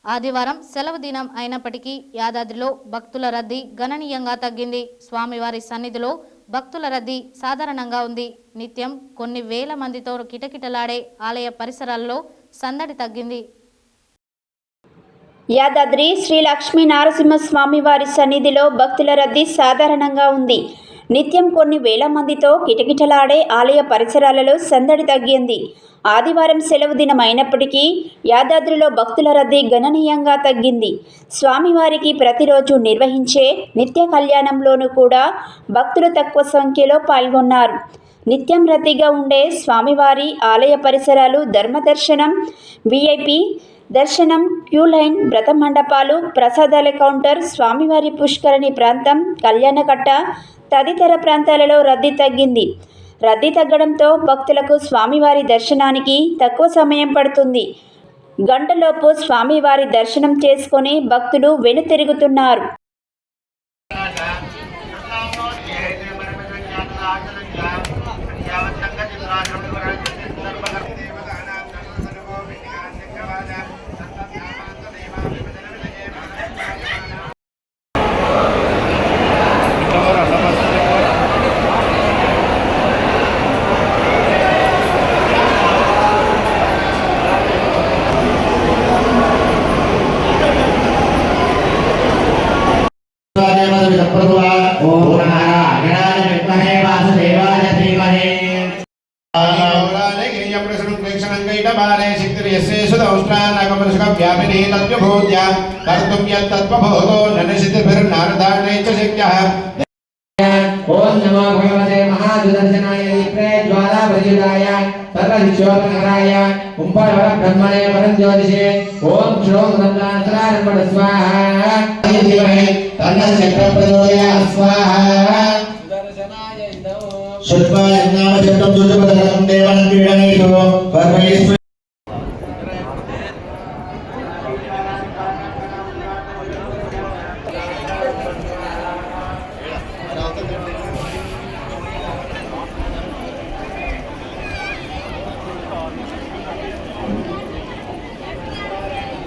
ఆదివారం సెలవు దినం అయినప్పటికీ యాదాద్రిలో భక్తుల రద్దీ గణనీయంగా తగ్గింది. స్వామివారి సన్నిధిలో భక్తుల రద్దీ సాధారణంగా ఉంది. నిత్యం కొన్ని వేల మందితో కిటకిటలాడే ఆలయ పరిసరాల్లో సందడి తగ్గింది. యాదాద్రి శ్రీ లక్ష్మీ నరసింహ స్వామివారి సన్నిధిలో భక్తుల రద్దీ సాధారణంగా ఉంది. నిత్యం కొన్ని వేల మందితో కిటకిటలాడే ఆలయ పరిసరాలలో సందడి తగ్గింది. ఆదివారం సెలవు దినం అయినప్పటికీ యాదాద్రిలో భక్తుల రద్దీ గణనీయంగా తగ్గింది. స్వామివారికి ప్రతిరోజు నిర్వహించే నిత్య కళ్యాణంలోనూ కూడా భక్తులు తక్కువ సంఖ్యలో పాల్గొన్నారు. నిత్యం రద్దీగా ఉండే స్వామివారి ఆలయ పరిసరాలు ధర్మదర్శనం, విఐపి దర్శనం, క్యూ లైన్, వ్రత మండపాలు, ప్రసాదాల కౌంటర్, స్వామివారి పుష్కరిణి ప్రాంతం, కళ్యాణకట్ట తదితర ప్రాంతాలలో రద్దీ తగ్గింది. రద్దీ తగ్గడంతో భక్తులకు స్వామివారి దర్శనానికి తక్కువ సమయం పడుతుంది. గంటలోపు స్వామివారి దర్శనం చేసుకొని భక్తులు వెనుతిరుగుతున్నారు. ओम नमो भगवते महादुर्दर्शनाय ज्वाला प्रज्वलाय सर्वशिक्षोपकराय उम्परवर ब्रह्मणे परम ज्योतिषे ओम श्रों रत्नासरारम्भण स्वाहा धीमहि तन्नः चक्र प्रचोदयात् स्वाहा दर्शनाय इन्दो शुद्धाय नाम चक्रं दुर्जपदकं देवान् पीडनेषु